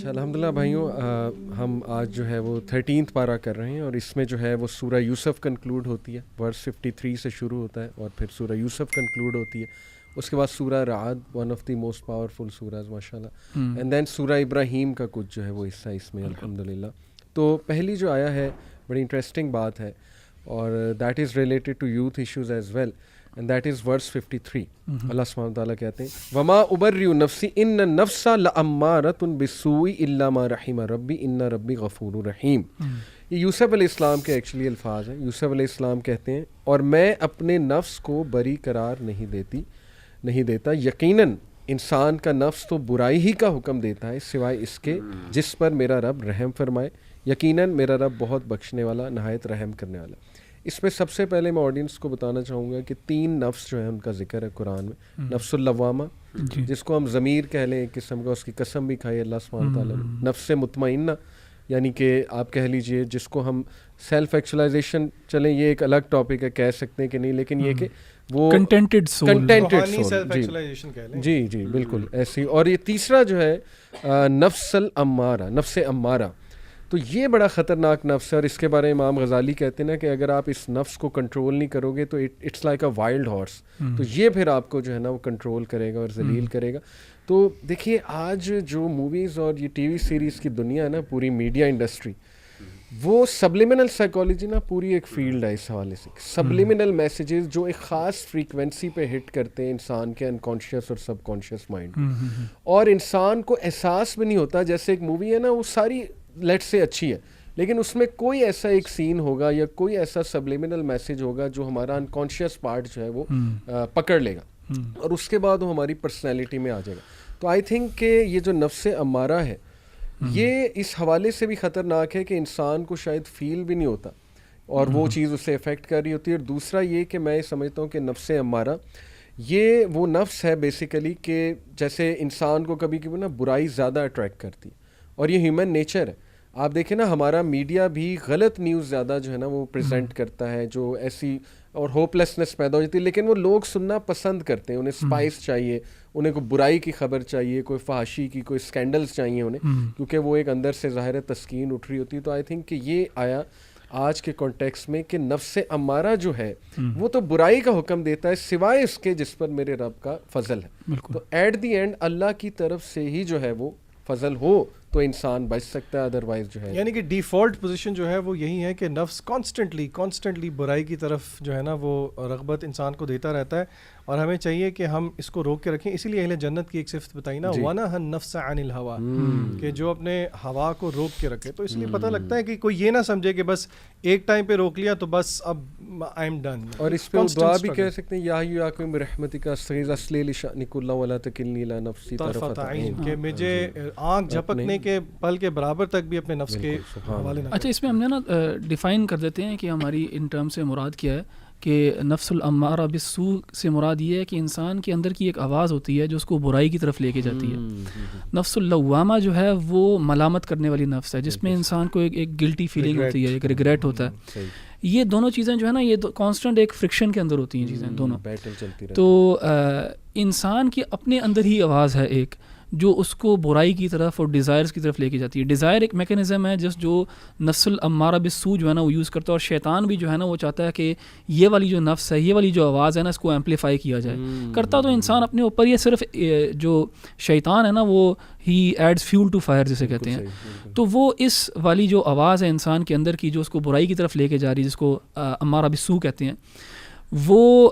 اچھا الحمدللہ بھائیوں، ہم آج جو ہے وہ 13 پارہ کر رہے ہیں، اور اس میں جو ہے وہ سورہ یوسف کنکلوڈ ہوتی ہے. ورس 53 سے شروع ہوتا ہے اور پھر سورہ یوسف کنکلوڈ ہوتی ہے. اس کے بعد سورہ رعد، one of the most powerful surahs ماشاء اللہ، اینڈ دین سورہ ابراہیم کا کچھ جو ہے وہ حصہ اس میں الحمدللہ. تو پہلی جو آیا ہے بڑی انٹرسٹنگ بات ہے، اور that is related to youth issues as well, and that is verse 53. اللہ سبحانہ تعالیٰ کہتے ہیں وما ابرئ نفسی ان النفس لامارۃ بالسوء الا ما رحم ربی ان ربی غفور رحیم. یہ یوسف علیہ السلام کے ایکچولی الفاظ ہیں. یوسف علیہ السلام کہتے ہیں اور میں اپنے نفس کو بری قرار نہیں دیتا، یقیناً انسان کا نفس تو برائی ہی کا حکم دیتا ہے سوائے اس کے جس پر میرا رب رحم فرمائے، یقیناً میرا رب بہت بخشنے والا نہایت رحم کرنے والا. اس میں سب سے پہلے میں آڈینس کو بتانا چاہوں گا کہ 3 نفس جو ہیں ان کا ذکر ہے قرآن میں. نفس اللوامہ جس کو ہم ضمیر کہہ لیں ایک قسم کا، اس کی قسم بھی کھائی اللہ سبحانہ تعالیٰ نے. نفس مطمئنہ یعنی کہ آپ کہہ لیجئے جس کو ہم سیلف ایکچولائزیشن، چلیں یہ ایک الگ ٹاپک ہے، کہہ سکتے ہیں کہ نہیں، لیکن یہ کہ وہ کنٹینٹڈ سول جی بالکل ایسی. اور یہ تیسرا جو ہے نفس الامارہ، نفس امارہ، تو یہ بڑا خطرناک نفس ہے. اور اس کے بارے میں امام غزالی کہتے ہیں نا کہ اگر آپ اس نفس کو کنٹرول نہیں کرو گے تو it's like a wild horse, تو یہ پھر آپ کو جو ہے نا وہ کنٹرول کرے گا اور ذلیل کرے گا. تو دیکھیے آج جو موویز اور یہ ٹی وی سیریز کی دنیا ہے نا، پوری میڈیا انڈسٹری، وہ سبلیمنل سائیکالوجی نا پوری ایک فیلڈ ہے اس حوالے سے. سبلیمنل میسیجز جو ایک خاص فریکوینسی پہ ہٹ کرتے ہیں انسان کے انکانشیس اور سب کانشیس مائنڈ، اور انسان کو احساس بھی نہیں ہوتا. جیسے ایک مووی ہے نا، وہ ساری لیٹ سے اچھی ہے، لیکن اس میں کوئی ایسا ایک سین ہوگا یا کوئی ایسا سبلیمنل میسیج ہوگا جو ہمارا انکانشیس پارٹ جو ہے وہ پکڑ لے گا، اور اس کے بعد وہ ہماری پرسنالٹی میں آ جائے گا. تو آئی تھنک کہ یہ جو نفس امارہ ہے یہ اس حوالے سے بھی خطرناک ہے کہ انسان کو شاید فیل بھی نہیں ہوتا اور وہ چیز اسے افیکٹ کر رہی ہوتی ہے. اور دوسرا یہ کہ میں سمجھتا ہوں کہ نفس امارہ یہ وہ نفس ہے بیسیکلی کہ جیسے انسان کو کبھی کبھی نا برائی زیادہ اٹریکٹ کرتی ہے، اور یہ ہیومن نیچر ہے. آپ دیکھیں نا ہمارا میڈیا بھی غلط نیوز زیادہ جو ہے نا وہ پریزنٹ کرتا ہے، جو ایسی اور ہوپلیسنس پیدا ہو جاتی ہے، لیکن وہ لوگ سننا پسند کرتے ہیں. انہیں اسپائس چاہیے، انہیں کوئی برائی کی خبر چاہیے، کوئی فحاشی کی، کوئی اسکینڈلز چاہیے انہیں، کیونکہ وہ ایک اندر سے ظاہر تسکین اٹھ رہی ہوتی ہے. تو آئی تھنک کہ یہ آیا آج کے کانٹیکس میں کہ نفس امارہ جو ہے وہ تو برائی کا حکم دیتا ہے سوائے اس کے جس پر میرے رب کا فضل ہے. تو ایٹ دی اینڈ اللہ کی طرف سے ہی جو ہے وہ فضل ہو تو انسان بچ سکتا ہے، ادروائز جو ہے یعنی کہ ڈیفالٹ پوزیشن جو ہے وہ یہی ہے کہ نفس کانسٹنٹلی برائی کی طرف جو ہے نا وہ رغبت انسان کو دیتا رہتا ہے، اور ہمیں چاہیے کہ ہم اس کو روک کے رکھیں. اسی لیے اہل جنت کی ایک صفت بتائی نا، وَنَهَا النَّفْسَ عَنِ الْهَوَىٰ، کہ جو اپنے ہوا کو روک کے رکھے. تو اس لیے پتہ لگتا ہے کہ کوئی یہ نہ سمجھے کہ بس ایک ٹائم پہ روک لیا تو بس اب آئی ایم ڈن. اور اس پہ دعا بھی کہہ سکتے ہیں، یا حیّ برحمتک استغیث اصلح لی شأنی کلہ ولا تکلنی الی نفسی طرفۃ عین، کہ مجھے آنکھ جھپکنے کے پل کے برابر تک بھی اپنے نفس کے حوالے نہ. اچھا اس میں ہم نے نا ڈیفائن کر دیتے ہیں کہ ہماری ان ٹرم سے مراد کیا ہے. کہ نفس الامارہ بالسوء سے مراد یہ ہے کہ انسان کے اندر کی ایک آواز ہوتی ہے جو اس کو برائی کی طرف لے کے جاتی ہے. نفس اللوامہ جو ہے وہ ملامت کرنے والی نفس ہے، جس میں انسان کو ایک گلٹی فیلنگ ہوتی ہے، ایک ریگریٹ ہوتا ہے. یہ دونوں چیزیں جو ہے نا یہ کانسٹنٹ ایک فرکشن کے اندر ہوتی ہیں چیزیں دونوں. تو انسان کی اپنے اندر ہی آواز ہے ایک جو اس کو برائی کی طرف اور ڈیزائرز کی طرف لے کے جاتی ہے. ڈیزائر ایک میکینزم ہے جو نفس الامارہ بالسوء جو ہے نا وہ یوز کرتا ہے، اور شیطان بھی جو ہے نا وہ چاہتا ہے کہ یہ والی جو نفس ہے، یہ والی جو آواز ہے نا، اس کو ایمپلیفائی کیا جائے. کرتا تو انسان اپنے اوپر یہ صرف جو شیطان ہے نا وہ ہی ایڈز فیول ٹو فائر جسے کہتے ہیں. تو وہ اس والی جو آواز ہے انسان کے اندر کی جو اس کو برائی کی طرف لے کے جا رہی ہے، جس کو امارہ بالسوء کہتے ہیں، وہ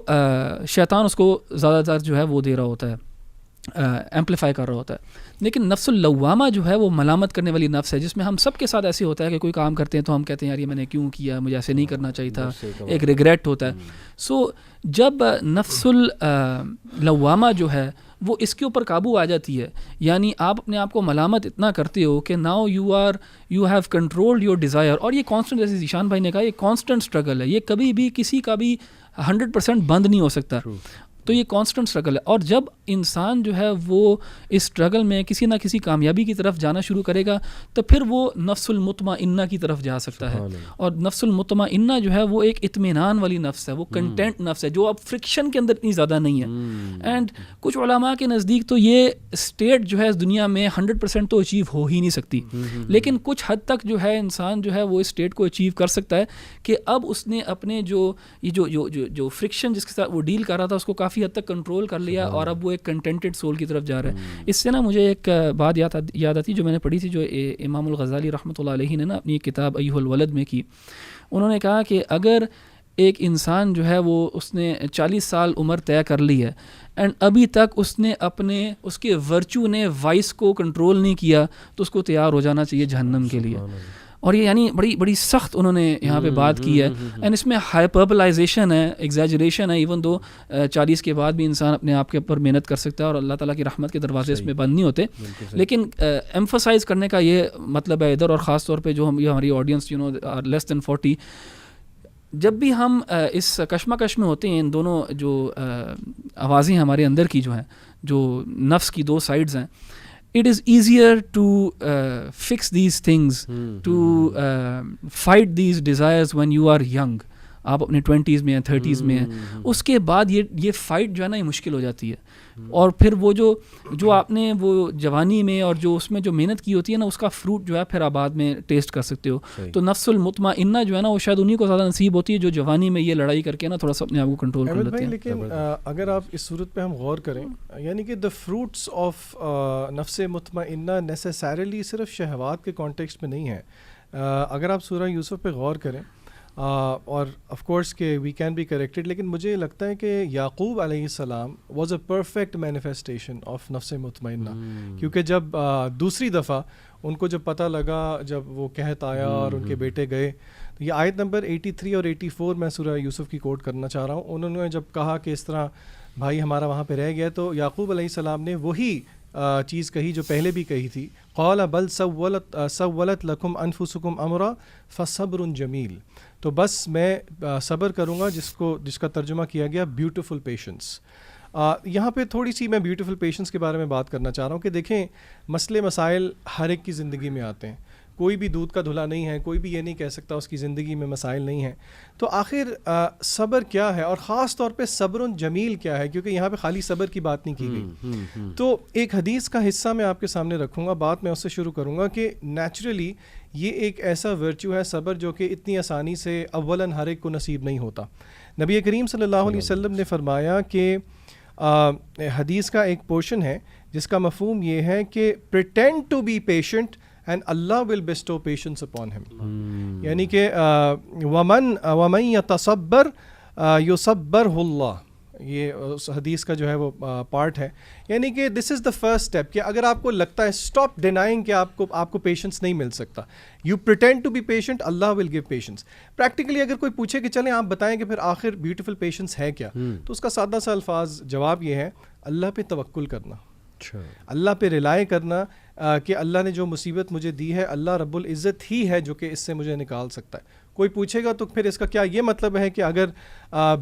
شیطان اس کو زیادہ تر جو ہے وہ دے رہا ہوتا ہے، ایمپلیفائی کر رہا ہوتا ہے. لیکن نفس اللوامہ جو ہے وہ ملامت کرنے والی نفس ہے، جس میں ہم سب کے ساتھ ایسے ہوتا ہے کہ کوئی کام کرتے ہیں تو ہم کہتے ہیں یار یہ میں نے کیوں کیا، مجھے ایسے نہیں کرنا چاہیے تھا، ایک ریگریٹ ہوتا ہے. سو جب نفس اللوامہ جو ہے وہ اس کے اوپر قابو آ جاتی ہے، یعنی آپ اپنے آپ کو ملامت اتنا کرتے ہو کہ now you have controlled your desire. اور یہ کانسٹنٹ، جیسے ذیشان بھائی نے کہا، یہ کانسٹنٹ اسٹرگل ہے، یہ کبھی بھی کسی کا بھی 100% بند نہیں ہو سکتا. تو یہ کانسٹنٹ اسٹرگل ہے. اور جب انسان جو ہے وہ اس اسٹرگل میں کسی نہ کسی کامیابی کی طرف جانا شروع کرے گا تو پھر وہ نفس المطمئنہ کی طرف جا سکتا ہے. اور نفس المطمئنہ جو ہے وہ ایک اطمینان والی نفس ہے, وہ کنٹینٹ نفس ہے جو اب فرکشن کے اندر اتنی زیادہ نہیں ہے. اینڈ کچھ علماء کے نزدیک تو یہ اسٹیٹ جو ہے اس دنیا میں 100% تو اچیو ہو ہی نہیں سکتی, لیکن کچھ حد تک جو ہے انسان جو ہے وہ اس اسٹیٹ کو اچیو کر سکتا ہے کہ اب اس نے اپنے جو فرکشن جس کے ساتھ وہ ڈیل کر رہا تھا اس کو کافی حد تک کنٹرول کر لیا, اور اب وہ ایک کنٹینٹڈ سول کی طرف جا رہا ہے. اس سے نا مجھے ایک بات یاد آتی جو میں نے پڑھی تھی, جو امام الغزالی رحمۃ اللہ علیہ نے نا اپنی کتاب ایھا الولد میں کی. انہوں نے کہا کہ اگر ایک انسان جو ہے وہ اس نے 40 سال عمر طے کر لی ہے اینڈ ابھی تک اس نے اس کے ورچو نے وائس کو کنٹرول نہیں کیا, تو اس کو تیار ہو جانا چاہیے جہنم کے لیے. اور یہ یعنی بڑی سخت انہوں نے یہاں پہ بات کی ہے. اینڈ اس میں ہائپربلائزیشن ہے, ایگزیجریشن ہے, ایون دو 40 کے بعد بھی انسان اپنے آپ کے اوپر محنت کر سکتا ہے اور اللہ تعالیٰ کی رحمت کے دروازے اس میں بند نہیں ہوتے. لیکن ایمفسائز کرنے کا یہ مطلب ہے ادھر, اور خاص طور پہ جو ہماری آڈینس لیس دین 40, جب بھی ہم اس کشمکش میں ہوتے ہیں, ان دونوں جو آوازیں ہمارے اندر کی جو ہیں, جو نفس کی دو سائڈز ہیں, it is easier to fix these things, to fight these desires when you are young. آپ اپنے 20s میں ہیں, 30s میں ہیں, اس کے بعد یہ فائٹ جو ہے نا یہ مشکل ہو جاتی ہے. اور پھر وہ جو آپ نے وہ جوانی میں اور جو اس میں جو محنت کی ہوتی ہے نا, اس کا فروٹ جو ہے پھر آپ بعد میں ٹیسٹ کر سکتے ہو. تو نفس المطمئنہ جو ہے نا وہ شاید انہیں کو زیادہ نصیب ہوتی ہے جو جوانی میں یہ لڑائی کر کے نا تھوڑا سا اپنے آپ کو کنٹرول کر لیتے ہیں. لیکن اگر آپ اس صورت پہ ہم غور کریں, یعنی کہ دا فروٹس آف نفس مطمئنہ نیسیسریلی صرف شہوات کے کانٹیکسٹ میں نہیں ہے. اگر آپ سورہ یوسف پہ غور کریں, اور آف کورس کہ وی کین بی کریکٹڈ, لیکن مجھے لگتا ہے کہ یعقوب علیہ السلام was a perfect manifestation of نفس مطمئنہ. کیونکہ جب دوسری دفعہ ان کو جب پتہ لگا, جب وہ قحط آیا اور ان کے بیٹے گئے, تو یہ آیت نمبر 83 اور 84 میں سورہ یوسف کی کوٹ کرنا چاہ رہا ہوں. انہوں نے جب کہا کہ اس طرح بھائی ہمارا وہاں پہ رہ گیا, تو یعقوب علیہ السلام نے وہی چیز کہی جو پہلے بھی کہی تھی, قال بل سولت لکم انفسکم امرا فصبر جمیل. تو بس میں صبر کروں گا, جس کا ترجمہ کیا گیا بیوٹیفل پیشنس. یہاں پہ تھوڑی سی میں بیوٹیفل پیشنس کے بارے میں بات کرنا چاہ رہا ہوں کہ دیکھیں مسئلے مسائل ہر ایک کی زندگی میں آتے ہیں, کوئی بھی دودھ کا دھلا نہیں ہے, کوئی بھی یہ نہیں کہہ سکتا اس کی زندگی میں مسائل نہیں ہیں. تو آخر صبر کیا ہے, اور خاص طور پہ صبر جمیل کیا ہے, کیونکہ یہاں پہ خالی صبر کی بات نہیں کی گئی. تو ایک حدیث کا حصہ میں آپ کے سامنے رکھوں گا, بات میں اس سے شروع کروں گا کہ نیچرلی یہ ایک ایسا ورچو ہے صبر جو کہ اتنی آسانی سے اولاً ہر ایک کو نصیب نہیں ہوتا. نبی کریم صلی اللہ علیہ وسلم نے فرمایا کہ حدیث کا ایک پورشن ہے جس کا مفہوم یہ ہے کہ pretend to be patient and Allah will bestow patience upon him. یعنی کہ وَمَن يَتَصَبَّرْ يُصَبَّرْهُ اللَّهُ, یہ اس حدیث کا جو ہے وہ پارٹ ہے. یعنی کہ دس از دا فرسٹ اسٹیپ کہ اگر آپ کو لگتا ہے اسٹاپ ڈینائنگ کہ آپ کو پیشنس نہیں مل سکتا, you pretend to be patient, اللہ ول گیو پیشنس. پریکٹیکلی اگر کوئی پوچھے کہ چلیں آپ بتائیں کہ پھر آخر بیوٹیفل پیشنس ہے کیا, تو اس کا سادہ سا الفاظ جواب یہ ہے, اللہ پہ توکل کرنا, اللہ پہ ریلائی کرنا کہ اللہ نے جو مصیبت مجھے دی ہے, اللہ رب العزت ہی ہے جو کہ اس سے مجھے نکال سکتا ہے. کوئی پوچھے گا تو پھر اس کا کیا یہ مطلب ہے کہ اگر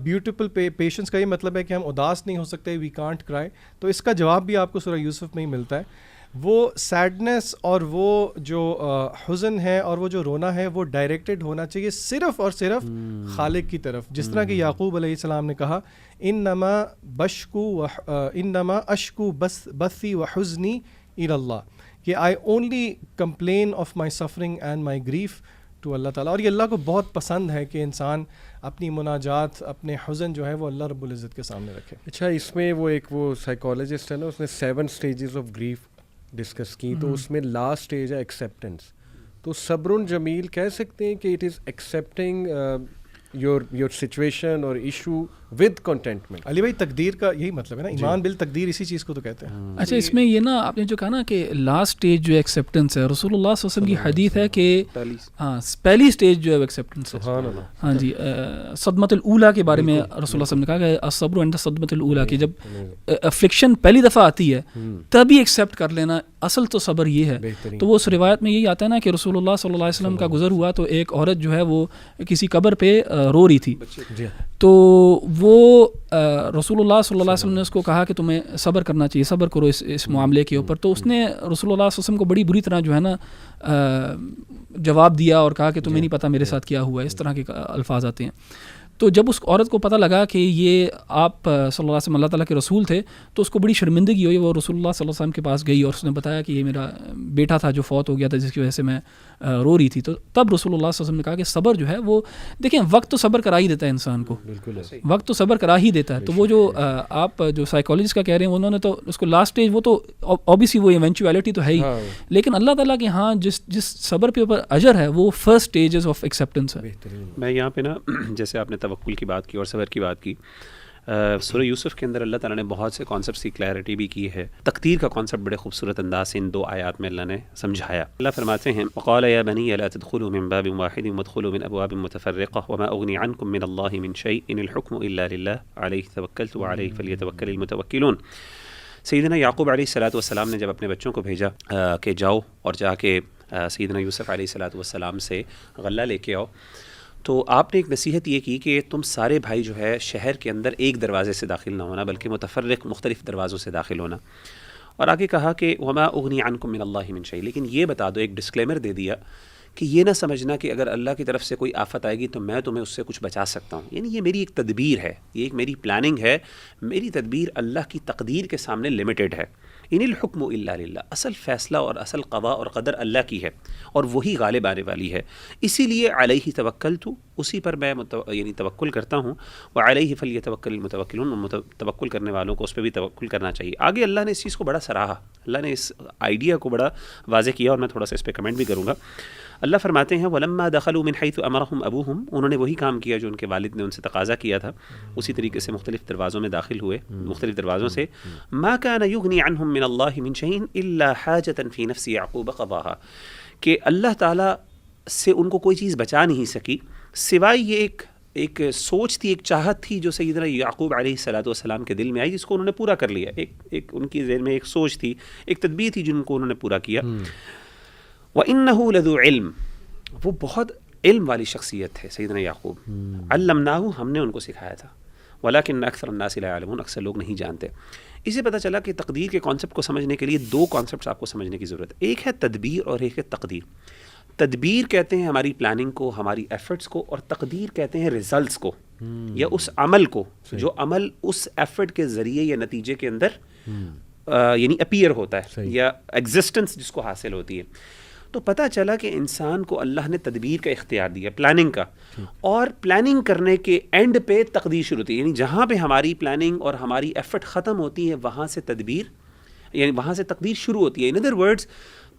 بیوٹیفل پیشنس کا یہ مطلب ہے کہ ہم اداس نہیں ہو سکتے, وی کانٹ کرائی, تو اس کا جواب بھی آپ کو سورہ یوسف میں ہی ملتا ہے. وہ سیڈنس اور وہ جو حزن ہے اور وہ جو رونا ہے وہ ڈائریکٹڈ ہونا چاہیے صرف اور صرف خالق کی طرف. جس طرح کہ یعقوب علیہ السلام نے کہا, انما اشکو بثی و حزنی الی اللہ, کہ I only complain of my suffering and my grief to اللہ تعالیٰ. اور یہ اللہ کو بہت پسند ہے کہ انسان اپنی مناجات, اپنے حزن جو ہے وہ اللہ رب العزت کے سامنے رکھے. اچھا, اس میں وہ سائیکالوجسٹ ہے نا, اس نے 7 stages آف گریف ڈسکس کی, تو اس میں لاسٹ اسٹیج ہے ایکسیپٹنس. تو صبر جمیل کہہ سکتے ہیں کہ it is accepting your situation اور ایشو ود کنٹینٹمنٹ. علی بھائی تقدیر کا یہی مطلب ہے نا, ایمان بالتقدیر اسی چیز کو تو کہتے ہیں. اچھا, اس میں یہ نا آپ نے جو کہا نا کہ لاسٹ اسٹیج جو ایکسیپٹنس ہے, رسول اللہ صلی اللہ علیہ وسلم کی حدیث ہے کہ ہاں پہلی اسٹیج جو ہے ایکسیپٹنس ہے. ہاں جی, صدمۃ الاولیٰ کے بارے میں رسول اللہ صلی اللہ علیہ وسلم نے کہا کہ الصبر عند صدمۃ الاولیٰ, کہ جب افلکشن پہلی دفعہ آتی ہے تبھی ایکسیپٹ کر لینا, اصل تو صبر یہ ہے. تو وہ اس روایت میں یہی آتا ہے نا کہ رسول اللہ صلی اللہ علیہ وسلم کا گزر ہوا تو ایک عورت جو ہے وہ کسی قبر پہ رو رہی تھی, تو وہ رسول اللہ صلی اللہ علیہ وسلم نے اس کو کہا کہ تمہیں صبر کرنا چاہیے، صبر کرو اس معاملے کے اوپر. تو اس نے رسول اللہ صلی اللہ علیہ وسلم کو بڑی بری طرح جو ہے نا جواب دیا اور کہا کہ تمہیں نہیں پتہ میرے ساتھ کیا ہوا ہے. اس طرح کے الفاظ آتے ہیں. تو جب اس عورت کو پتہ لگا کہ یہ آپ صلی اللہ علیہ وسلم اللہ تعالیٰ کے رسول تھے تو اس کو بڑی شرمندگی ہوئی. وہ رسول اللہ صلی اللہ علیہ وسلم کے پاس گئی اور اس نے بتایا کہ یہ میرا بیٹا تھا جو فوت ہو گیا تھا، جس کی وجہ سے میں رو رہی تھی. تو تب رسول اللہ صلی اللہ علیہ وسلم نے کہا کہ صبر جو ہے وہ دیکھیں وقت تو صبر کرا ہی دیتا ہے انسان کو، وقت تو صبر کرا ہی دیتا ہے. تو وہ جو آپ جو سائیکالوجسٹ کا کہہ رہے ہیں انہوں نے تو اس کو لاسٹ اسٹیج وہ تو اوبیسلی وہ ایونچویلٹی تو ہے ہی، لیکن اللہ تعالیٰ کے ہاں جس صبر پہ اوپر اجر ہے وہ فرسٹ اسٹیجز آف ایکسیپٹنس ہے. میں یہاں پہ نا جیسے آپ نے توکل کی بات کی اور صبر کی بات کی، سورہ یوسف کے اندر اللہ تعالیٰ نے بہت سے کانسیپٹس کی کلیئرٹی بھی کی ہے. تقدیر کا کانسیپٹ بڑے خوبصورت انداز سے ان 2 آیات میں اللہ نے سمجھایا. اللہ فرماتے ہیں وقال یا بنی لا تدخلوا من باب واحد وادخلوا من ابواب متفرقة وما اغني عنكم من الله من شيء ان الحكم الا لله عليه توكلت وعليه فليتوكل المتوكلون. سیدنا یعقوب علیہ الصلوۃ والسلام نے جب اپنے بچوں کو بھیجا کہ جاؤ اور جا کے سیدنا یوسف علیہ الصلوۃ والسلام سے غلہ لے کے آؤ، تو آپ نے ایک نصیحت یہ کی کہ تم سارے بھائی جو ہے شہر کے اندر ایک دروازے سے داخل نہ ہونا بلکہ متفرق مختلف دروازوں سے داخل ہونا. اور آگے کہا کہ وما اغنی عنکم من اللہ من شیء، لیکن یہ بتا دو، ایک ڈسکلیمر دے دیا کہ یہ نہ سمجھنا کہ اگر اللہ کی طرف سے کوئی آفت آئے گی تو میں تمہیں اس سے کچھ بچا سکتا ہوں. یعنی یہ میری ایک تدبیر ہے، یہ ایک میری پلاننگ ہے. میری تدبیر اللہ کی تقدیر کے سامنے لمیٹڈ ہے. ان الحکم الا للہ، اصل فیصلہ اور اصل قضاء اور قدر اللہ کی ہے اور وہی غالب آنے والی ہے. اسی لیے علیہ توکلت، اسی پر میں یعنی توکل کرتا ہوں. وعلیہ فلیتوکل المتوکلون، توکل کرنے والوں کو اس پہ بھی توکل کرنا چاہیے. آگے اللہ نے اس چیز کو بڑا سراہا، اللہ نے اس آئیڈیا کو بڑا واضح کیا اور میں تھوڑا سا اس پہ کمنٹ بھی کروں گا. اللہ فرماتے ہیں وَلَمَّا دَخَلُوا مِنْ حَيْثُ أَمَرَهُمْ أَبُوهُمْ، انہوں نے وہی کام کیا جو ان کے والد نے ان سے تقاضا کیا تھا، اسی طریقے سے مختلف دروازوں میں داخل ہوئے، مختلف دروازوں سے. مَا كَانَ يُغْنِي عَنْهُمْ مِنَ اللَّهِ مِنْ شَيْءٍ إِلَّا حَاجَةً فِي نَفْسِ يَعْقُوبَ قَضَاهَا، کہ اللہ تعالیٰ سے ان کو کوئی چیز بچا نہیں سکی سوائے یہ ایک سوچ تھی، ایک چاہت تھی جو سیدنا یعقوب علیہ الصلوۃ والسلام کے دل میں آئی، جس کو انہوں نے پورا کر لیا. ایک ان کی ذہن میں ایک سوچ تھی، ایک تدبیر تھی جن کو انہوں نے پورا کیا. وَإِنَّهُ لَذُو عِلْمٍ، وہ بہت علم والی شخصیت ہے سیدنا یعقوب. علمناہ، ہم نے ان کو سکھایا تھا. ولکن اکثر الناس لا يعلمون، اکثر لوگ نہیں جانتے. اسے پتہ چلا کہ تقدیر کے کانسیپٹ کو سمجھنے کے لیے 2 کانسیپٹس آپ کو سمجھنے کی ضرورت ہے. ایک ہے تدبیر اور ایک ہے تقدیر. تدبیر کہتے ہیں ہماری پلاننگ کو، ہماری ایفرٹس کو، اور تقدیر کہتے ہیں ریزلٹس کو یا اس عمل کو جو عمل اس ایفرٹ کے ذریعے یا نتیجے کے اندر یعنی اپیئر ہوتا ہے یا ایگزسٹنس جس کو حاصل ہوتی ہے. تو پتہ چلا کہ انسان کو اللہ نے تدبیر کا اختیار دیا، پلاننگ کا، اور پلاننگ کرنے کے اینڈ پہ تقدیر شروع ہوتی ہے. یعنی جہاں پہ ہماری پلاننگ اور ہماری ایفرٹ ختم ہوتی ہے وہاں سے تدبیر یعنی وہاں سے تقدیر شروع ہوتی ہے. ان ادر ورڈز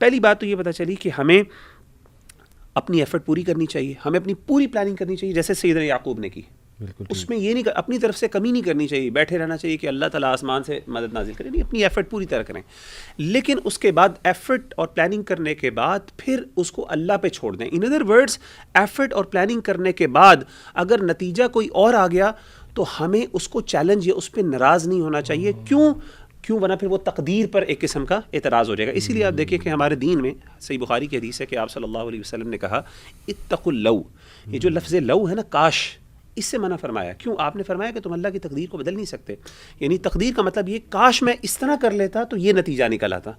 پہلی بات تو یہ پتہ چلی کہ ہمیں اپنی ایفرٹ پوری کرنی چاہیے، ہمیں اپنی پوری پلاننگ کرنی چاہیے جیسے سیدنا یعقوب نے کی. اس میں یہ نہیں اپنی طرف سے کمی نہیں کرنی چاہیے، بیٹھے رہنا چاہیے کہ اللہ تعالیٰ آسمان سے مدد نازل کرے، نہیں، اپنی ایفرٹ پوری طرح کریں. لیکن اس کے بعد ایفرٹ اور پلاننگ کرنے کے بعد پھر اس کو اللہ پہ چھوڑ دیں. ان ادر ورڈز ایفرٹ اور پلاننگ کرنے کے بعد اگر نتیجہ کوئی اور آ گیا تو ہمیں اس کو چیلنج یا اس پہ ناراض نہیں ہونا چاہیے. کیوں ورنہ پھر وہ تقدیر پر ایک قسم کا اعتراض ہو جائے گا. اسی لیے آپ دیکھیں کہ ہمارے دین میں صحیح بخاری کی حدیث ہے کہ آپ صلی اللہ علیہ وسلم نے کہا اتقوا اللو، یہ جو لفظ لو ہے نا، کاش، اس سے منع فرمایا. کیوں؟ آپ نے فرمایا کہ تم اللہ کی تقدیر کو بدل نہیں سکتے. یعنی تقدیر کا مطلب یہ کاش میں اس طرح کر لیتا تو یہ نتیجہ نکل آتا.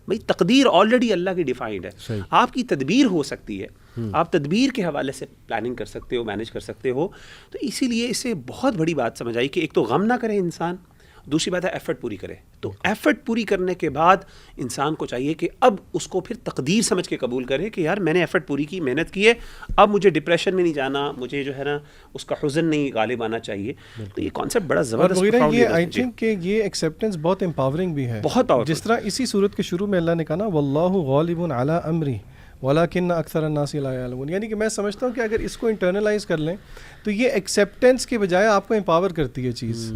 بھائی تقدیر آلریڈی اللہ کی ڈیفائنڈ ہے. آپ کی تدبیر ہو سکتی ہے، آپ تدبیر کے حوالے سے پلاننگ کر سکتے ہو، مینیج کر سکتے ہو. تو اسی لیے اسے بہت بڑی بات سمجھ آئی کہ ایک تو غم نہ کرے انسان، دوسری بات ہے ایفرٹ پوری کرے. تو ایفرٹ پوری کرنے کے بعد انسان کو چاہیے کہ اب اس کو پھر تقدیر سمجھ کے قبول کرے کہ یار میں نے ایفرٹ پوری کی، محنت کی ہے، اب مجھے ڈپریشن میں نہیں جانا، مجھے جو ہے نا اس کا حزن نہیں غالب آنا چاہیے. تو یہ کانسیپٹ بڑا زبردست ہے. یہ آئی تھنک کہ یہ ایکسیپٹنس بہت امپاورنگ بھی ہے، بہت پاورفل. جس طرح اسی صورت کے شروع میں اللہ نے کہا نا واللہ غالب علی امری ولیکن اکثر الناس لا یعلمون. یعنی کہ میں سمجھتا ہوں کہ اگر اس کو انٹرنلائز کر لیں تو یہ ایکسیپٹنس کے بجائے آپ کو امپاور کرتی ہے چیز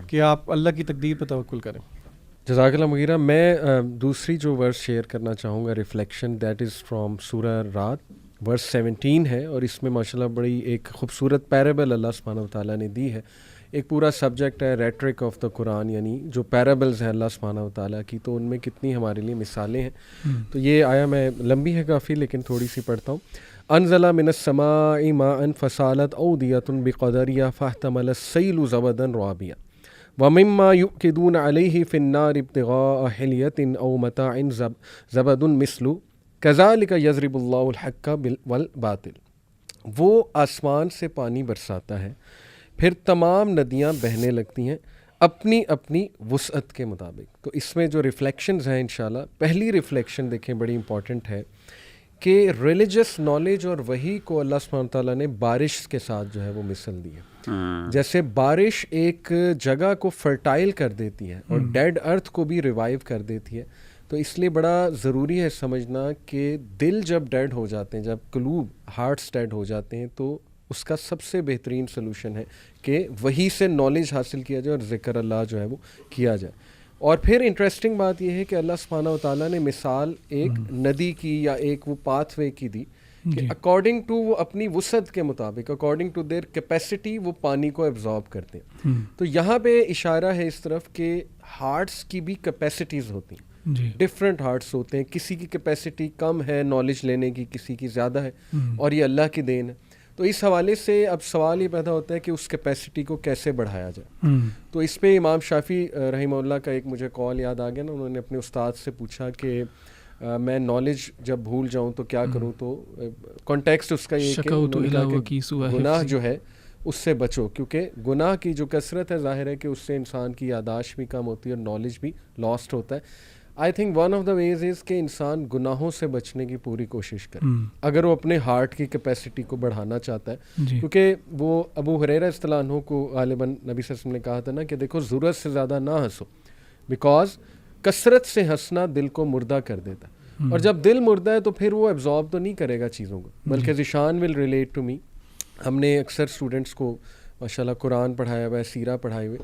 کہ آپ اللہ کی تقدیر پر توکل کریں. جزاک اللہ مغیرہ. میں دوسری جو ورس شیئر کرنا چاہوں گا ریفلیکشن، دیٹ از فرام سورہ رات، ورس 17 ہے، اور اس میں ماشاء اللہ بڑی ایک خوبصورت پیرابل اللہ سبحانہ وتعالیٰ نے دی ہے. ایک پورا سبجیکٹ ہے ریٹرک آف دا قرآن، یعنی جو پیرابلز ہیں اللہ سبحانہ وتعالیٰ کی، تو ان میں کتنی ہمارے لیے مثالیں ہیں. تو یہ آیا میں لمبی ہے کافی لیکن تھوڑی سی پڑھتا ہوں. انزل من السماء ماء فسالت اودیۃ بقدرها فاحتمل السیل زبدا رابیا ومما یؤکدون علیہ فی النار ابتغاء حلیۃ او متاع زبد مثل کذالک یضرب اللہ الحق والباطل. وہ آسمان سے پانی برساتا ہے، پھر تمام ندیاں بہنے لگتی ہیں اپنی اپنی وسعت کے مطابق. تو اس میں جو ریفلیکشنز ہیں انشاءاللہ، پہلی ریفلیکشن دیکھیں بڑی امپورٹنٹ ہے کہ ریلیجس نالج اور وحی کو اللہ سبحانہ تعالیٰ نے بارش کے ساتھ جو ہے وہ مثل دی ہے. جیسے بارش ایک جگہ کو فرٹائل کر دیتی ہے اور ڈیڈ ارتھ کو بھی ریوائیو کر دیتی ہے، تو اس لیے بڑا ضروری ہے سمجھنا کہ دل جب ڈیڈ ہو جاتے ہیں، جب قلوب ہارٹس ڈیڈ ہو جاتے ہیں، تو اس کا سب سے بہترین سلوشن ہے کہ وہی سے نالج حاصل کیا جائے اور ذکر اللہ جو ہے وہ کیا جائے. اور پھر انٹرسٹنگ بات یہ ہے کہ اللہ سبحانہ و تعالیٰ نے مثال ایک ندی کی یا ایک وہ پاتھ وے کی دی کہ اکارڈنگ ٹو وہ اپنی وسعت کے مطابق، اکارڈنگ ٹو دیر کیپیسٹی وہ پانی کو ایبزارب کرتے ہیں. تو یہاں پہ اشارہ ہے اس طرف کہ ہارٹس کی بھی کیپیسٹیز ہوتی ہیں، ڈفرینٹ ہارٹس ہوتے ہیں، کسی کی کیپیسٹی کم ہے نالج لینے کی، کسی کی زیادہ ہے، اور یہ اللہ کی دین ہے. تو اس حوالے سے اب سوال یہ پیدا ہوتا ہے کہ اس کیپیسٹی کو کیسے بڑھایا جائے. تو اس پہ امام شافعی رحمہ اللہ کا ایک مجھے کال یاد آ گیا نا، انہوں نے اپنے استاد سے پوچھا کہ میں نالج جب بھول جاؤں تو کیا کروں. تو کانٹیکسٹ اس کا یہ کہ گناہ جو ہے اس سے بچو، کیونکہ گناہ کی جو کثرت ہے ظاہر ہے کہ اس سے انسان کی یاداشت بھی کم ہوتی ہے اور نالج بھی لاسٹ ہوتا ہے. I think one of the ways is کہ انسان گناہوں سے بچنے کی پوری کوشش کرے اگر وہ اپنے ہارٹ کی کیپیسٹی کو بڑھانا چاہتا ہے. کیونکہ وہ ابو ہریرہ رضی اللہ عنہ کو غالباً نبی صلی اللہ علیہ وسلم نے کہا تھا نا کہ دیکھو ضرورت سے زیادہ نہ ہنسو، بیکاز کثرت سے ہنسنا دل کو مردہ کر دیتا ہے، اور جب دل مردہ ہے تو پھر وہ ایبزارب تو نہیں کرے گا چیزوں کو، بلکہ Zeeshan will relate to me. ہم نے اکثر اسٹوڈنٹس کو ماشاءاللہ قرآن پڑھایا ہوا ہے، سیرہ پڑھائے ہوئے،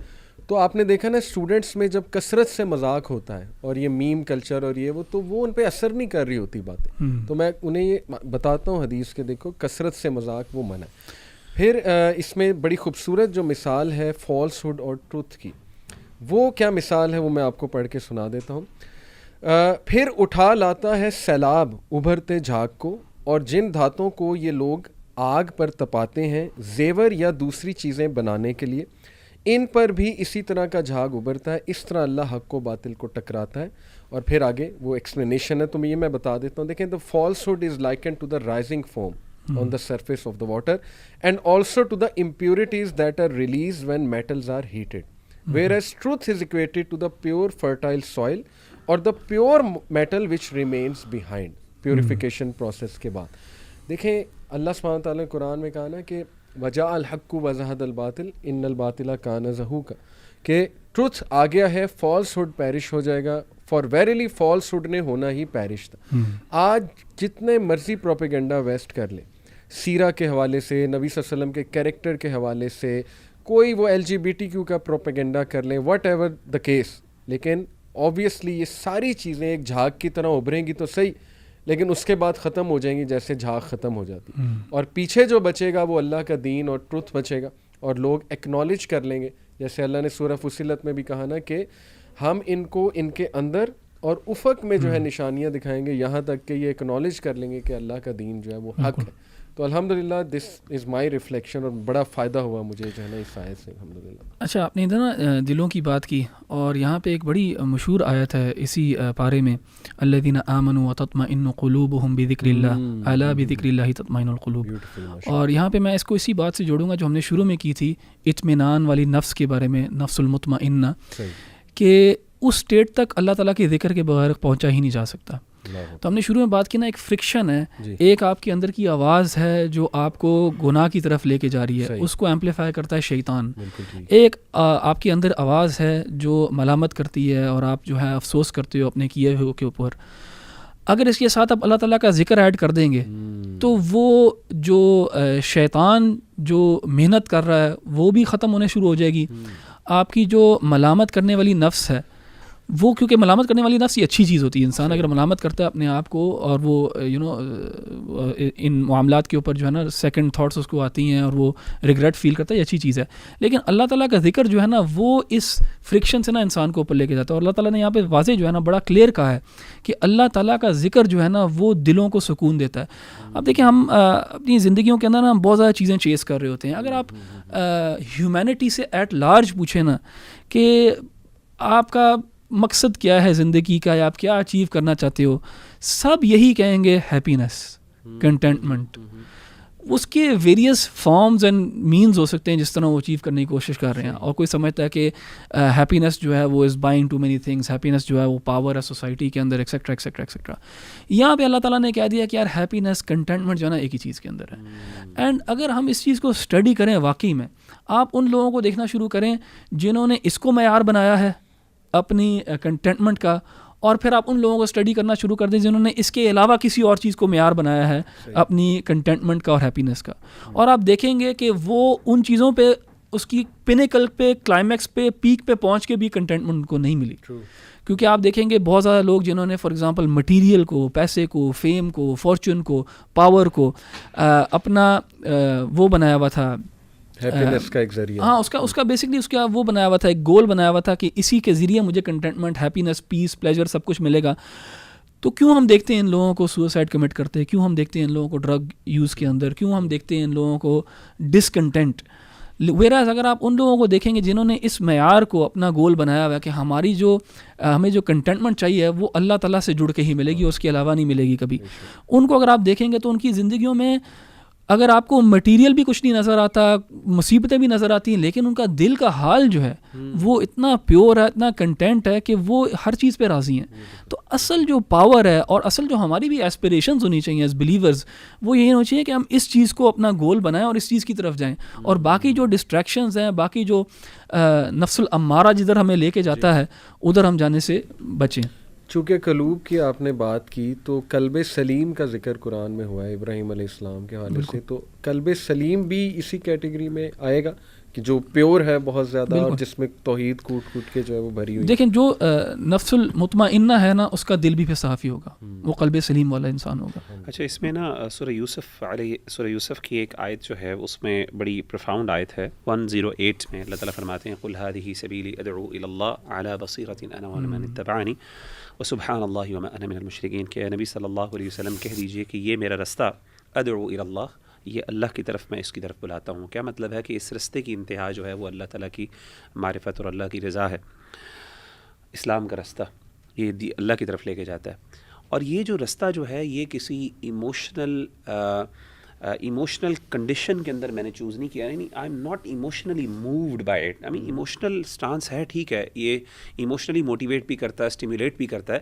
تو آپ نے دیکھا نا اسٹوڈنٹس میں جب کثرت سے مذاق ہوتا ہے اور یہ میم کلچر اور یہ وہ، تو وہ ان پہ اثر نہیں کر رہی ہوتی باتیں. تو میں انہیں یہ بتاتا ہوں حدیث کے، دیکھو کثرت سے مذاق وہ منع ہے. پھر اس میں بڑی خوبصورت جو مثال ہے فالس ہوڈ اور ٹروتھ کی، وہ کیا مثال ہے وہ میں آپ کو پڑھ کے سنا دیتا ہوں. پھر اٹھا لاتا ہے سیلاب ابھرتے جھاگ کو، اور جن دھاتوں کو یہ لوگ آگ پر تپاتے ہیں زیور یا دوسری چیزیں بنانے کے لیے، ان پر بھی اسی طرح کا جھاگ ابھرتا ہے. اس طرح اللہ حق و باطل کو ٹکراتا ہے. اور پھر آگے وہ ایکسپلینیشن ہے، تو یہ میں بتا دیتا ہوں. دیکھیں، the falsehood is likened to the rising foam on the surface of the water and also to the impurities that are released when metals are heated, whereas truth is equated to the pure fertile soil or the pure metal which remains behind purification process کے بعد. دیکھیں اللہ سبحانہ تعالیٰ نے قرآن میں کہا نا کہ وجاء الحق وزہق الباطل ان الباطل کان زہوقا، کہ ٹروتھ آ گیا ہے، فالس ہوڈ پیرش ہو جائے گا. فار ویریلی فالس ہوڈ نے ہونا ہی پیرش تھا. آج جتنے مرضی پروپیگنڈا ویسٹ کر لیں، سیرہ کے حوالے سے، نبی صلی اللہ علیہ وسلم کے کیریکٹر کے حوالے سے، کوئی وہ LGBTQ کا پروپیگنڈا کر لیں، واٹ ایور دا کیس، لیکن آبویسلی یہ ساری چیزیں ایک جھاگ کی طرح ابھریں گی تو صحیح، لیکن اس کے بعد ختم ہو جائیں گی جیسے جھاگ ختم ہو جاتی. اور پیچھے جو بچے گا وہ اللہ کا دین اور ٹروتھ بچے گا، اور لوگ ایکنالج کر لیں گے. جیسے اللہ نے سورہ فصلت میں بھی کہا نا کہ ہم ان کو ان کے اندر اور افق میں جو ہے نشانیاں دکھائیں گے، یہاں تک کہ یہ ایکنالج کر لیں گے کہ اللہ کا دین جو ہے وہ حق ہے. تو الحمدللہ دس از مائی ریفلیکشن، اور بڑا فائدہ ہوا مجھے جو ہے نا اس آیت سے الحمدللہ. اچھا، آپ نے ادھر نا دلوں کی بات کی، اور یہاں پہ ایک بڑی مشہور آیت ہے اسی پارے میں، الذین آمنوا وتطمئن قلوبہم بذکر اللہ الا بذکر اللہ تطمئن القلوب. اور یہاں پہ میں اس کو اسی بات سے جوڑوں گا جو ہم نے شروع میں کی تھی، اطمینان والی نفس کے بارے میں، نفس المطمئنہ، کہ اس اسٹیٹ تک اللہ تعالیٰ کے ذکر کے بغیر پہنچا ہی نہیں جا سکتا. تو ہم نے شروع میں بات کی نا، ایک فرکشن ہے، ایک آپ کے اندر کی آواز ہے جو آپ کو گناہ کی طرف لے کے جا رہی ہے، اس کو ایمپلیفائی کرتا ہے شیطان. ایک آپ کے اندر آواز ہے جو ملامت کرتی ہے اور آپ جو ہے افسوس کرتے ہو اپنے کیے ہوئے کے اوپر. اگر اس کے ساتھ آپ اللہ تعالیٰ کا ذکر ایڈ کر دیں گے تو وہ جو شیطان جو محنت کر رہا ہے وہ بھی ختم ہونے شروع ہو جائے گی. آپ کی جو ملامت کرنے والی نفس ہے وہ کیونکہ ملامت کرنے والی نفس یہ اچھی چیز ہوتی ہے. انسان اگر ملامت کرتا ہے اپنے آپ کو اور وہ ان معاملات کے اوپر جو ہے نا سیکنڈ تھاٹس اس کو آتی ہیں اور وہ ریگریٹ فیل کرتا ہے, یہ اچھی چیز ہے. لیکن اللہ تعالیٰ کا ذکر جو ہے نا وہ اس فرکشن سے نا انسان کو اوپر لے کے جاتا ہے. اور اللہ تعالیٰ نے یہاں پہ واضح جو ہے نا بڑا کلیئر کہا ہے کہ اللہ تعالیٰ کا ذکر جو ہے نا وہ دلوں کو سکون دیتا ہے. اب دیکھیں ہم اپنی زندگیوں کے اندر نا بہت زیادہ چیزیں چیز کر رہے ہوتے ہیں. اگر آپ ہیومینٹی سے ایٹ لارج پوچھیں نا کہ آپ کا مقصد کیا ہے زندگی کا یا آپ کیا اچیو کرنا چاہتے ہو, سب یہی کہیں گے ہیپینس, کنٹینٹمنٹ. اس کے ویریس فارمز اینڈ مینز ہو سکتے ہیں جس طرح وہ اچیو کرنے کی کوشش کر رہے ہیں. اور کوئی سمجھتا ہے کہ ہیپینس جو ہے وہ is buying too many things, happiness جو ہے وہ پاور ہے سوسائٹی کے اندر ایکسیٹرا ایکسیٹرا ایکسیٹرا. یہاں پہ اللہ تعالیٰ نے کہہ دیا کہ یار ہیپینس کنٹینٹمنٹ جو ہے نا ایک ہی چیز کے اندر ہے. اینڈ اگر ہم اس چیز کو اسٹڈی کریں واقعی میں, آپ ان لوگوں کو دیکھنا شروع کریں جنہوں نے اس کو معیار بنایا ہے اپنی کنٹینٹمنٹ کا, اور پھر آپ ان لوگوں کو اسٹڈی کرنا شروع کر دیں جنہوں نے اس کے علاوہ کسی اور چیز کو معیار بنایا ہے اپنی کنٹینٹمنٹ کا اور ہیپینس کا. اور آپ دیکھیں گے کہ وہ ان چیزوں پہ اس کی پینیکل پہ, کلائمیکس پہ, پیک پہ پہنچ کے بھی کنٹینٹمنٹ کو نہیں ملی. کیونکہ آپ دیکھیں گے بہت زیادہ لوگ جنہوں نے فار ایگزامپل مٹیریل کو, پیسے کو, فیم کو, فارچون کو, پاور کو اپنا وہ بنایا ہوا تھا, ہیپینس کا ایک ذریعہ. ہاں اس کا بیسکلی اس کا وہ بنایا ہوا تھا, ایک گول بنایا ہوا تھا کہ اسی کے ذریعے مجھے کنٹینٹمنٹ, ہیپینس, پیس, پلیجر سب کچھ ملے گا. تو کیوں ہم دیکھتے ہیں ان لوگوں کو سوسائڈ کمٹ کرتے ہیں, کیوں ہم دیکھتے ہیں ان لوگوں کو ڈرگ یوز کے اندر, کیوں ہم دیکھتے ہیں ان لوگوں کو ڈسکنٹینٹ. ویراز اگر آپ ان لوگوں کو دیکھیں گے جنہوں نے اس معیار کو اپنا گول بنایا ہوا ہے کہ ہمیں جو کنٹینٹمنٹ چاہیے وہ اللہ تعالیٰ سے جڑ کے ہی ملے گی, اس کے علاوہ نہیں ملے گی کبھی. ان کو اگر آپ دیکھیں گے تو ان کی زندگیوں میں اگر آپ کو مٹیریل بھی کچھ نہیں نظر آتا, مصیبتیں بھی نظر آتی ہیں, لیکن ان کا دل کا حال جو ہے وہ اتنا پیور ہے, اتنا کنٹینٹ ہے کہ وہ ہر چیز پہ راضی ہیں. تو اصل جو پاور ہے اور اصل جو ہماری بھی ایسپریشنز ہونی چاہیے ایز بلیورز, وہ یہی ہونی چاہیے کہ ہم اس چیز کو اپنا گول بنائیں اور اس چیز کی طرف جائیں. اور باقی جو ڈسٹریکشنز ہیں, باقی جو نفس الامارہ جدھر ہمیں لے کے جاتا ہے ادھر ہم جانے سے بچیں. چونکہ قلوب کی آپ نے بات کی تو قلب سلیم کا ذکر قرآن میں ہوا ہے ابراہیم علیہ السلام کے حوالے سے, تو قلب سلیم بھی اسی کیٹیگری میں آئے گا کہ جو پیور ہے بہت زیادہ اور جس میں توحید کوٹ کوٹ کے جو ہے وہ بھری ہوئی. دیکھیں جو نفس المطمئنہ ہے نا اس کا دل بھی پھر صافی ہوگا, وہ قلب سلیم والا انسان ہوگا. اچھا, اس میں نا سورہ یوسف کی ایک آیت جو ہے اس میں بڑی پروفاؤنڈ آیت ہے 108 میں. اللہ تعالیٰ فرماتے ہیں قل هذه سبیلی ادعو الی اللہ علی بصیرۃ انا ومن اتبعنی وسبحان اللہ وما انا من المشرکین. کہ نبی صلی اللہ علیہ وسلم کہہ دیجئے کہ یہ میرا رستہ, ادعو الی اللہ, یہ اللہ کی طرف, میں اس کی طرف بلاتا ہوں. کیا مطلب ہے کہ اس رستے کی انتہا جو ہے وہ اللہ تعالیٰ کی معرفت اور اللہ کی رضا ہے. اسلام کا رستہ یہ اللہ کی طرف لے کے جاتا ہے. اور یہ جو رستہ جو ہے یہ کسی ایموشنل کنڈیشن کے اندر میں نے چوز نہیں کیا. یعنی I am not emotionally moved by it. I mean emotional stance ہے, ٹھیک ہے, یہ ایموشنلی موٹیویٹ بھی کرتا ہے, اسٹیمولیٹ بھی کرتا ہے,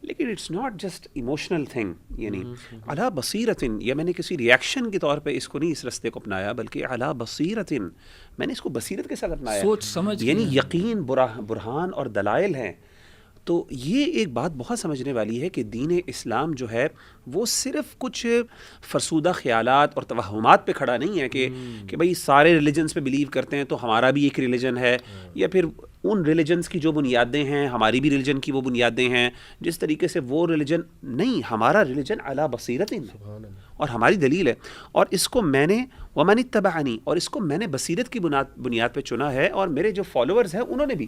لیکن it's not just emotional thing. یعنی علی بصیرۃ, یا میں نے کسی ریئیکشن کے طور پہ اس کو نہیں اس رستے کو اپنایا, بلکہ علی بصیرۃ, میں نے اس کو بصیرت کے ساتھ اپنایا, سوچ سمجھ, یعنی یقین, برہان اور دلائل ہیں. تو یہ ایک بات بہت سمجھنے والی ہے کہ دین اسلام جو ہے وہ صرف کچھ فرسودہ خیالات اور توہمات پہ کھڑا نہیں ہے کہ بھئی سارے ریلیجنز پہ بلیو کرتے ہیں تو ہمارا بھی ایک ریلیجن ہے, یا پھر ان ریلیجنز کی جو بنیادیں ہیں ہماری بھی ریلیجن کی وہ بنیادیں ہیں جس طریقے سے وہ ریلیجن نہیں. ہمارا ریلیجن علی بصیرت اور ہماری دلیل ہے, اور اس کو میں نے ومن اتبعنی, اور اس کو میں نے بصیرت کی بنیاد پہ چنا ہے, اور میرے جو فالوورز ہیں انہوں نے بھی.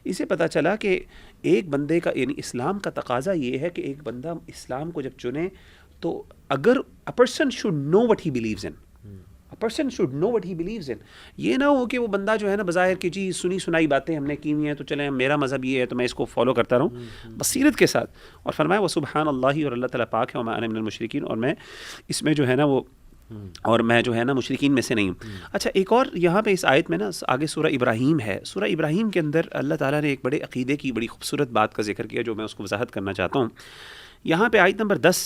اسے پتہ چلا کہ ایک بندے کا, یعنی اسلام کا تقاضا یہ ہے کہ ایک بندہ اسلام کو جب چنے تو اگر a person should know what he believes in, a person should know what he believes in. یہ نہ ہو کہ وہ بندہ جو ہے نا بظاہر کہ جی سنی سنائی باتیں ہم نے کی ہوئی ہیں تو چلیں میرا مذہب یہ ہے تو میں اس کو فالو کرتا رہوں, بصیرت کے ساتھ. اور فرمایا وہ سبحان اللہ, اور اللہ تعالیٰ پاک ہے, وما انا من المشرکین, اور میں اس میں جو ہے نا وہ اور میں جو ہے نا مشرکین میں سے نہیں ہوں. اچھا, ایک اور یہاں پہ اس آیت میں نا آگے سورہ ابراہیم ہے. سورہ ابراہیم کے اندر اللہ تعالیٰ نے ایک بڑے عقیدے کی بڑی خوبصورت بات کا ذکر کیا جو میں اس کو وضاحت کرنا چاہتا ہوں. یہاں پہ آیت نمبر 10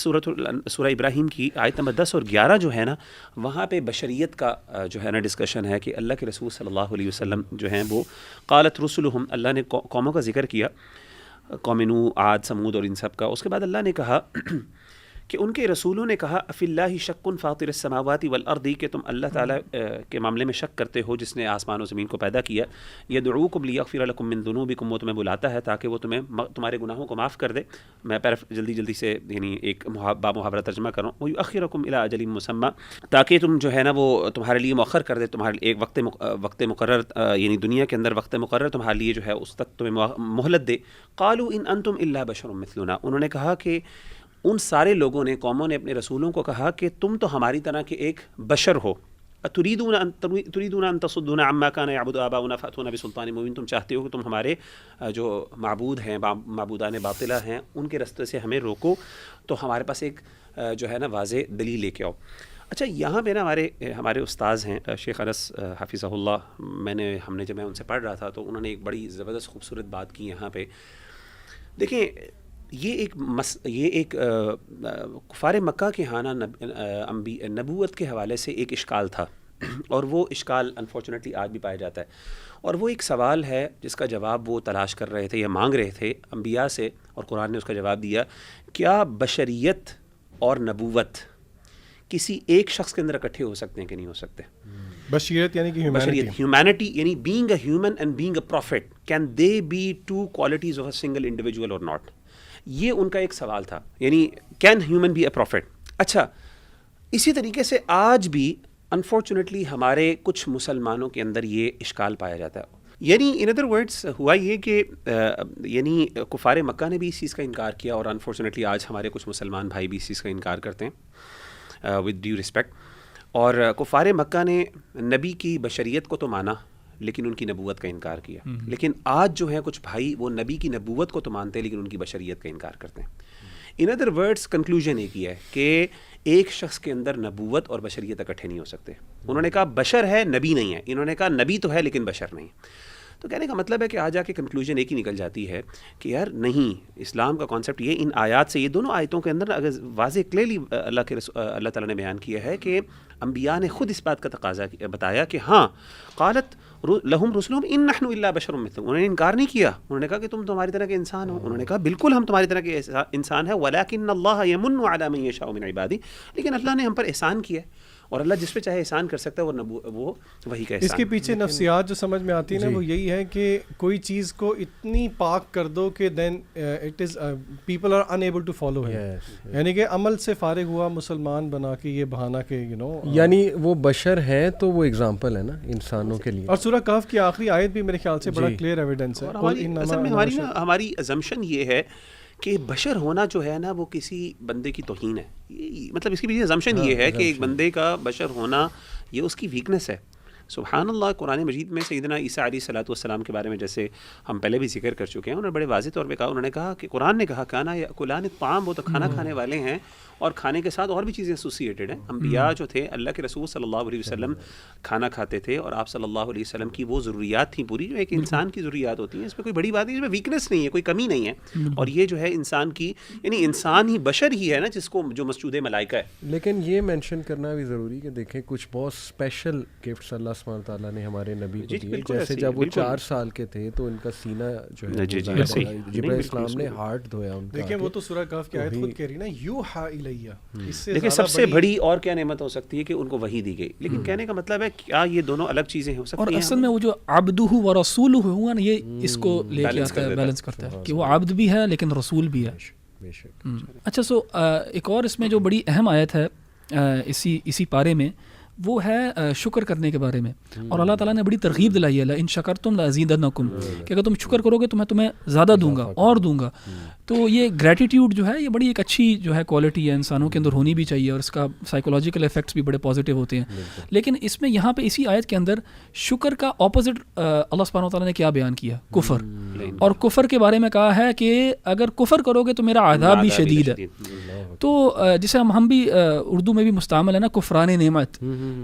سورہ ابراہیم کی آیت نمبر 10 اور 11 جو ہے نا وہاں پہ بشریت کا جو ہے نا ڈسکشن ہے کہ اللہ کے رسول صلی اللہ علیہ وسلم جو ہیں وہ قالت رسلہم, اللہ نے قوموں کا ذکر کیا, قوم نوح, عاد, سمود اور ان سب کا. اس کے بعد اللہ نے کہا کہ ان کے رسولوں نے کہا فی اللہ شک فاطر السماوات والارض، کہ تم اللہ تعالیٰ کے معاملے میں شک کرتے ہو جس نے آسمان و زمین کو پیدا کیا. یدعوکم لیغفر لکم من ذنوبکم، وہ تمہیں بلاتا ہے تاکہ وہ تمہارے گناہوں کو معاف کر دے. میں جلدی سے یعنی ایک بامحاورہ ترجمہ کر رہا ہوں. ویؤخرکم الی اجل مسمی، تاکہ تم جو ہے نا وہ تمہارے لیے مؤخر کر دے، تمہارے ایک وقت مقرر یعنی دنیا کے اندر وقت مقرر تمہارے لیے جو ہے اس تک تمہیں مہلت دے. قالوا ان انتم الا بشر مثلنا، انہوں نے کہا کہ ان سارے لوگوں نے، قوموں نے اپنے رسولوں کو کہا کہ تم تو ہماری طرح کے ایک بشر ہو. تريدون ان تصدونا عما كان يعبد آباؤنا فأتونا بسلطان مبين، تم چاہتے ہو کہ تم ہمارے جو معبود ہیں، معبودان باطلہ ہیں، ان کے راستے سے ہمیں روکو، تو ہمارے پاس ایک جو ہے نا واضح دلیل لے کے آؤ. اچھا، یہاں پہ نا ہمارے استاذ ہیں شیخ انس حفظہ اللہ، جب میں ان سے پڑھ رہا تھا تو انہوں نے ایک بڑی زبردست خوبصورت بات کی یہاں پہ. دیکھیں، یہ ایک کفار مکہ کے ہاں نبوت کے حوالے سے ایک اشکال تھا، اور وہ اشکال انفارچونیٹلی آج بھی پایا جاتا ہے. اور وہ ایک سوال ہے جس کا جواب وہ تلاش کر رہے تھے یا مانگ رہے تھے انبیاء سے، اور قرآن نے اس کا جواب دیا. کیا بشریت اور نبوت کسی ایک شخص کے اندر اکٹھے ہو سکتے ہیں کہ نہیں ہو سکتے؟ بشریت یعنی کہ ہیومینٹی یعنی being a human and being a prophet, can they be two qualities of a single individual اور ناٹ؟ یہ ان کا ایک سوال تھا، یعنی can human be a prophet. اچھا، اسی طریقے سے آج بھی انفارچونیٹلی ہمارے کچھ مسلمانوں کے اندر یہ اشکال پایا جاتا ہے. یعنی ان ادر ورڈس ہوا یہ کہ یعنی کفار مکہ نے بھی اس چیز کا انکار کیا، اور انفارچونیٹلی آج ہمارے کچھ مسلمان بھائی بھی اس چیز کا انکار کرتے ہیں ود ڈیو ریسپیکٹ. اور کفار مکہ نے نبی کی بشریت کو تو مانا لیکن ان کی نبوت کا انکار کیا. لیکن آج جو ہیں کچھ بھائی، وہ نبی کی نبوت کو تو مانتے ہیں لیکن ان کی بشریت کا انکار کرتے ہیں. ان ادر ورڈس کنکلوژن ایک ہی ہے کہ ایک شخص کے اندر نبوت اور بشریت اکٹھے نہیں ہو سکتے. انہوں نے کہا بشر ہے، نبی نہیں ہے. انہوں نے کہا نبی تو ہے لیکن بشر نہیں. تو کہنے کا مطلب ہے کہ آج جا کے کنکلوژن ایک ہی نکل جاتی ہے کہ یار نہیں، اسلام کا کانسیپٹ یہ ان آیات سے، یہ دونوں آیتوں کے اندر اگر واضح کلیئرلی اللہ تعالیٰ نے بیان کیا ہے کہ انبیاء نے خود اس بات کا تقاضا بتایا کہ ہاں، قالت لہم رسلہم ان نحن الا بشر مثلکم، انہوں نے انکار نہیں کیا. انہوں نے کہا کہ تم تمہاری طرح کے انسان ہو. انہوں نے کہا بالکل ہم تمہاری طرح کے انسان ہیں، ولکن اللہ یمن علی من یشاء من عبادہ، لیکن اللہ نے ہم پر احسان کیا ہے، اور اللہ جس پہ چاہے احسان کر سکتا ہے، وہ وہی کا احسان. اس کے پیچھے نفسیات جو سمجھ میں آتی ہے نا، وہ یہی ہے کہ کوئی چیز کو اتنی پاک کر دو کہ then it is people are unable to follow him. یعنی کہ عمل سے فارغ ہوا مسلمان بنا کے یہ بہانہ کہ یعنی وہ بشر ہیں تو وہ اگزامپل ہے نا انسانوں کے لیے. اور سورہ کہف کی آخری آیت بھی میرے خیال سے بڑا کلیئر ایویڈنس ہے. اصل میں ہماری ازمپشن یہ ہے کہ بشر ہونا جو ہے نا وہ کسی بندے کی توہین ہے. مطلب اس کی پیچھے ازمپشن یہ ہے کہ ایک بندے کا بشر ہونا یہ اس کی ویکنس ہے. سبحان اللہ، قرآن مجید میں سیدنا عیسیٰ علیہ الصلوۃ والسلام کے بارے میں جیسے ہم پہلے بھی ذکر کر چکے ہیں، انہوں نے بڑے واضح طور پہ کہا، انہوں نے کہا کہ قرآن نے کہا کانا یاکلان الطعام، وہ تو کھانا کھانے والے ہیں، اور کھانے کے ساتھ اور بھی چیزیں ایسوسیٹڈ ہیں. انبیاء جو تھے، اللہ کے رسول صلی اللہ علیہ وسلم کھانا کھاتے تھے، اور آپ صلی اللہ علیہ وسلم کی وہ ضروریات تھیں پوری جو ایک انسان کی ضروریات ہوتی ہیں. اس میں کوئی بڑی بات نہیں، اس میں ویکنس نہیں ہے، کوئی کمی نہیں ہے. اور یہ جو ہے انسان کی، یعنی انسان ہی بشر ہی ہے نا جس کو جو مسجود ملائکہ ہے. لیکن یہ مینشن کرنا بھی ضروری کہ دیکھیں کچھ بہت اسپیشل گفٹس اللہ سبحانہ تعالیٰ نے ہمارے نبی کو دیے. جیسے جب وہ 4 سال کے تھے تو ان کا سینہ جو ہے جبرائیل السلام نے ہارٹ دھویا ان کا. دیکھیں وہ تو سورہ کہف کی آیت خود کہہ رہی نا، یوحا الیہ. دیکھیں سب سے بڑی اور کیا نعمت ہو سکتی ہے کہ ان کو وحی دی گئی. لیکن کہنے کا مطلب ہے کیا یہ دونوں الگ چیزیں ہو سکتی ہیں؟ اور اصل میں وہ جو عبدہ و رسولہ ہوا نا، یہ اس کو لے کے آتا ہے، بیلنس کرتا ہے کہ وہ عبد بھی ہے لیکن رسول بھی ہے. اچھا، سو ایک اور اس میں جو بڑی اہم آیت ہے اسی پارے میں، وہ ہے شکر کرنے کے بارے میں. اور اللہ تعالیٰ نے بڑی ترغیب دلائی ہے، لئن شکرتم لازیدنکم، کہ اگر تم شکر کرو گے تو میں تمہیں زیادہ دوں گا اور دوں گا. تو یہ گریٹیٹیوڈ جو ہے یہ بڑی ایک اچھی جو ہے کوالٹی ہے، انسانوں کے اندر ہونی بھی چاہیے، اور اس کا سائیکولوجیکل ایفیکٹس بھی بڑے پازیٹیو ہوتے ہیں. لیکن اس میں یہاں پہ اسی آیت کے اندر شکر کا اپوزٹ اللہ سبحانہ وتعالیٰ نے کیا بیان کیا؟ کفر. اور کفر کے بارے میں کہا ہے کہ اگر کفر کرو گے تو میرا عذاب بھی شدید ہے. تو جسے ہم بھی اردو میں بھی مستعمل ہے نا کفران نعمت،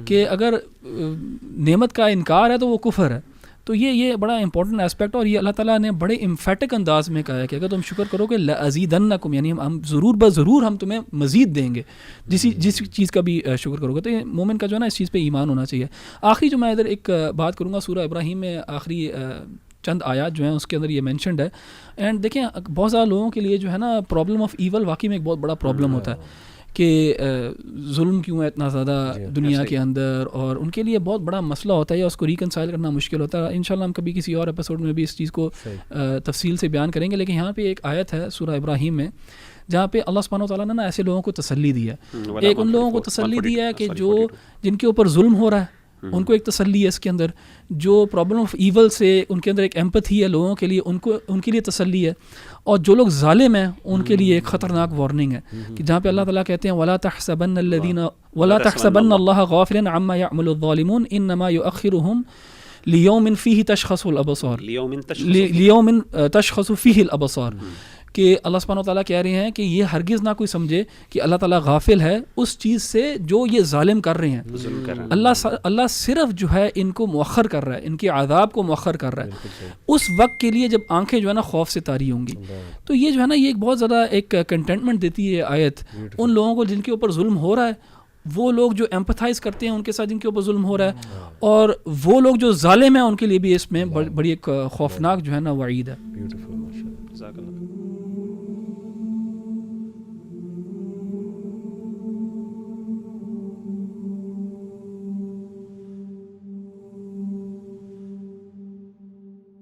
کہ اگر نعمت کا انکار ہے تو وہ کفر ہے. تو یہ بڑا امپورٹنٹ اسپیکٹ، اور یہ اللہ تعالیٰ نے بڑے امفیٹک انداز میں کہا ہے کہ اگر تم شکر کرو گے لأزیدنکم، یعنی ہم ضرور بضرور ہم تمہیں مزید دیں گے جس چیز کا بھی شکر کرو گے. تو یہ مومن کا جو ہے نا اس چیز پہ ایمان ہونا چاہیے. آخری جو میں ادھر ایک بات کروں گا، سورہ ابراہیم میں آخری چند آیات جو ہیں اس کے اندر یہ مینشنڈ ہے. اینڈ دیکھیں بہت زیادہ لوگوں کے لیے جو ہے نا پرابلم آف ایول واقعی میں ایک بہت بڑا پرابلم ہوتا ہے. کہ ظلم کیوں ہے اتنا زیادہ دنیا کے اندر، اور ان کے لیے بہت بڑا مسئلہ ہوتا ہے یا اس کو ریکنسائل کرنا مشکل ہوتا ہے. انشاءاللہ ہم کبھی کسی اور ایپیسوڈ میں بھی اس چیز کو تفصیل سے بیان کریں گے. لیکن یہاں پہ ایک آیت ہے سورہ ابراہیم میں جہاں پہ اللہ سبحانہ وتعالیٰ نے نا ایسے لوگوں کو تسلی دی ہے. ایک ان لوگوں کو تسلی دی ہے کہ جو جن کے اوپر ظلم ہو رہا ہے ان کو ایک تسلی ہے اس کے اندر، جو پرابلم آف ایول سے ان کے اندر ایک ایمپتھی ہے لوگوں کے لیے، ان کے لیے تسلی ہے، اور جو لوگ ظالم ہیں ان کے لیے ایک خطرناک وارننگ ہے کہ جہاں پہ اللہ تعالیٰ کہتے ہیں وَلَا تَحْسَبَنَّ الَّذِينَ وَلَا تَحْسَبَنَّ اللَّهَ غَافِلًا عَمَّا يَعْمَلُ الظَّالِمُونَ إِنَّمَا يُؤَخِّرُهُم لِيَوْمٍ فِيهِ تَشْخَصُ الْأَبْصَارُ لِيَوْمٍ تَشْخَصُ فِيهِ الْأَبْصَارُ، کہ اللہ سبحانہ وتعالیٰ کہہ رہے ہیں کہ یہ ہرگز نہ کوئی سمجھے کہ اللہ تعالیٰ غافل ہے اس چیز سے جو یہ ظالم کر رہے ہیں. اللہ صرف جو ہے ان کو مؤخر کر رہا ہے، ان کے عذاب کو مؤخر کر رہا ہے اس وقت کے لیے جب آنکھیں جو ہے نا خوف سے طاری ہوں گی. تو یہ جو ہے نا یہ ایک بہت زیادہ ایک کنٹینٹمنٹ دیتی ہے آیت ان لوگوں کو جن کے اوپر ظلم ہو رہا ہے، وہ لوگ جو ایمپتھائز کرتے ہیں ان کے ساتھ جن کے اوپر ظلم ہو رہا ہے، اور وہ لوگ جو ظالم ہیں ان کے لیے بھی اس میں بڑی ایک خوفناک جو ہے نا وعید ہے.